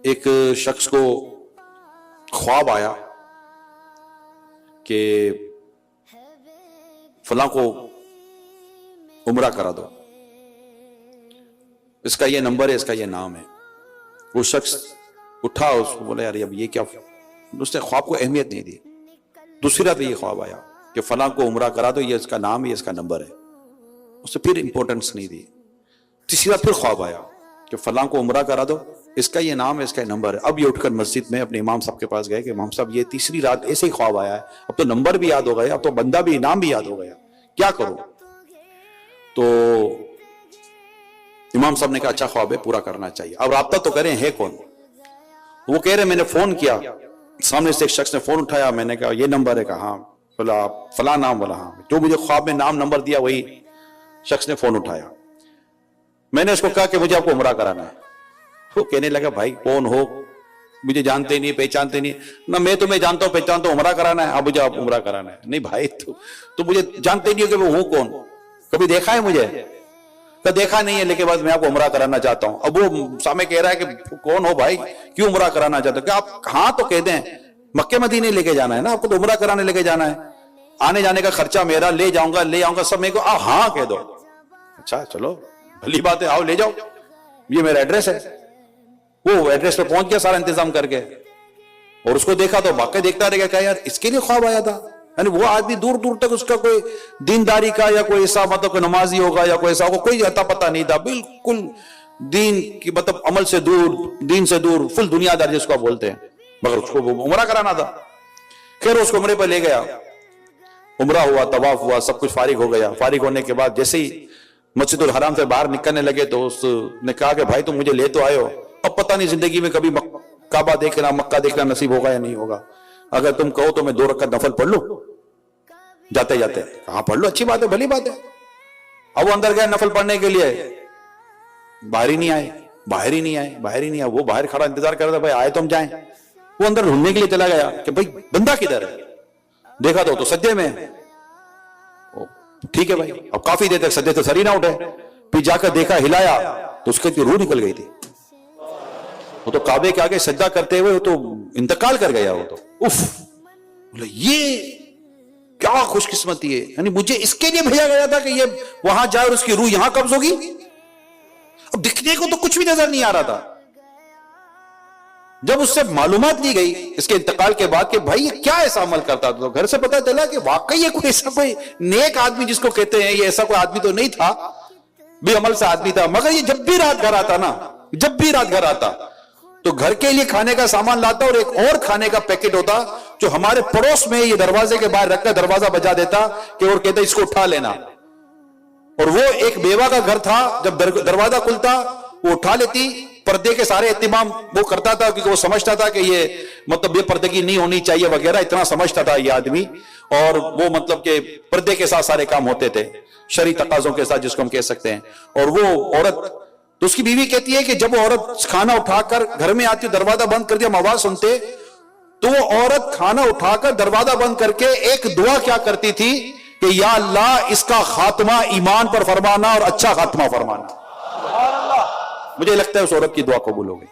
ایک شخص کو خواب آیا کہ فلاں کو عمرہ کرا دو، اس کا یہ نمبر ہے، اس کا یہ نام ہے۔ وہ شخص اٹھا، اس کو بولا یار اب یہ کیا، اس نے خواب کو اہمیت نہیں دی۔ دوسری رات یہ خواب آیا کہ فلاں کو عمرہ کرا دو، یہ اس کا نام ہے، یہ اس کا نمبر ہے، اس نے پھر امپورٹنس نہیں دی۔ تیسری رات پھر خواب آیا کہ فلاں کو عمرہ کرا دو، اس کا یہ نام ہے، اس کا یہ نمبر ہے۔ اب یہ اٹھ کر مسجد میں اپنے امام صاحب کے پاس گئے کہ امام صاحب یہ تیسری رات ایسے ہی خواب آیا ہے، اب تو نمبر بھی یاد ہو گیا، اب تو بندہ بھی، نام بھی یاد ہو گیا، کیا کروں؟ تو امام صاحب نے کہا اچھا خواب ہے، پورا کرنا چاہیے، اب رابطہ تو کریں، ہے کون؟ وہ کہہ رہے میں نے فون کیا، سامنے سے ایک شخص نے فون اٹھایا، میں نے کہا یہ نمبر ہے، کہا ہاں، بولا فلاں نام، بولا ہاں، جو مجھے خواب میں نام نمبر دیا وہی شخص نے فون اٹھایا۔ میں نے اس کو کہا کہ مجھے آپ کو عمرہ کرانا ہے۔ وہ کہنے لگا بھائی کون ہو، مجھے جانتے نہیں، پہچانتے نہیں، نہ میں تمہیں جانتا ہوں پہچانتا ہوں، عمرہ کرانا ہے، اب مجھے آپ عمرہ کرانا ہے۔ نہیں بھائی تو مجھے جانتے نہیں ہو کہ میں ہوں کون، کبھی دیکھا ہے مجھے؟ کہ دیکھا نہیں ہے، لیکن بس میں آپ کو عمرہ کرانا چاہتا ہوں۔ اب وہ سامنے کہہ رہا ہے کہ کون ہو بھائی، کیوں عمرہ کرانا چاہتے ہو؟ کہ آپ ہاں تو کہہ دیں، مکہ مدینے لے کے جانا ہے نا آپ کو، تو عمرہ کرانے لے کے جانا ہے، آنے جانے کا خرچہ میرا، لے جاؤں گا، لے آؤں گا سب، میرے کو آپ ہاں کہہ دو۔ اچھا چلو بھلی بات ہے، آؤ لے جاؤ، یہ میرا ایڈریس ہے۔ وہ ایڈریس پہ پہنچ گیا سارا انتظام کر کے، اور اس کو دیکھا تو واقعی دیکھتا رہ گیا کہ یار اس کے لیے خواب آیا تھا، یعنی وہ آدمی دور دور تک اس کا کوئی دینداری کا یا کوئی ایسا مطلب کوئی نمازی ہوگا یا کوئی ایسا ہوگا، کوئی اتا پتہ نہیں تھا، بالکل دین کی مطلب عمل سے دور، دین سے دور، فل دنیا دار جس کو بولتے ہیں، مگر اس کو وہ عمرہ کرانا تھا۔ خیر اس کو عمرے پہ لے گیا، عمرہ ہوا، طواف ہوا، سب کچھ فارغ ہو گیا۔ فارغ ہونے کے بعد جیسے ہی مسجد الحرام سے باہر نکلنے لگے تو اس نے کہا کہ بھائی تم مجھے لے تو آئے ہو، اب پتہ نہیں زندگی میں کبھی کعبہ دیکھنا، مکہ دیکھنا نصیب ہوگا یا نہیں ہوگا، اگر تم کہو تو میں 2 رکعت نفل پڑھ لوں جاتے جاتے۔ کہاں پڑھ لو، اچھی بات ہے، بھلی بات ہے۔ اب وہ اندر گئے نفل پڑھنے کے لیے، باہر ہی نہیں آئے، باہر ہی نہیں آئے، باہر ہی نہیں آئے۔ وہ باہر کھڑا انتظار کر رہا تھا، بھائی آئے تو ہم جائیں۔ وہ اندر ڈھونڈنے کے لیے چلا گیا کہ بھائی بندہ کدھر ہے، دیکھا تو سجدے میں۔ ٹھیک ہے بھائی، اب کافی دیر تک سجدے سے سر ہی نہ اٹھے، پھر جا کر دیکھا، ہلایا تو اس کی روح نکل گئی تھی۔ وہ تو کعبے کے آگے سجدہ کرتے ہوئے وہ تو انتقال کر گیا، وہ تو اف، بولے یہ کیا خوش قسمتی ہے، یعنی مجھے اس کے لیے بھیجا گیا تھا کہ یہ وہاں جائے اور اس کی روح یہاں قبض ہوگی۔ اب دکھنے کو تو کچھ بھی نظر نہیں آ رہا تھا۔ جب اس سے معلومات لی گئی اس کے انتقال کے بعد کہ بھائی یہ کیا ایسا عمل کرتا تھا، تو گھر سے پتہ چلا کہ واقعی یہ کوئی ایسا کوئی نیک آدمی جس کو کہتے ہیں، یہ ایسا کوئی آدمی تو نہیں تھا، بے عمل سے آدمی تھا، مگر یہ جب بھی رات گھر آتا نا، جب بھی رات گھر آتا تو گھر کے لیے کھانے کا سامان لاتا، اور ایک اور کھانے کا پیکٹ ہوتا جو ہمارے پڑوس میں یہ دروازے کے باہر رکھ کر دروازہ بجا دیتا کہ اور کہتا اس کو اٹھا لینا۔ اور وہ ایک بیوہ کا گھر تھا، جب دروازہ کھلتا وہ اٹھا لیتی، پردے کے سارے اہتمام وہ کرتا تھا کیونکہ وہ سمجھتا تھا کہ یہ مطلب بے پردگی نہیں ہونی چاہیے وغیرہ، اتنا سمجھتا تھا یہ آدمی، اور وہ مطلب کہ پردے کے ساتھ سارے کام ہوتے تھے، شرعی تقاضوں کے ساتھ جس کو ہم کہہ سکتے ہیں۔ اور وہ عورت، تو اس کی بیوی کہتی ہے کہ جب وہ عورت کھانا اٹھا کر گھر میں آتی، دروازہ بند کر دیا، ہم آواز سنتے تو وہ عورت کھانا اٹھا کر دروازہ بند کر کے ایک دعا کیا کرتی تھی کہ یا اللہ اس کا خاتمہ ایمان پر فرمانا اور اچھا خاتمہ فرمانا۔ مجھے لگتا ہے اس عورت کی دعا قبول ہو گئی۔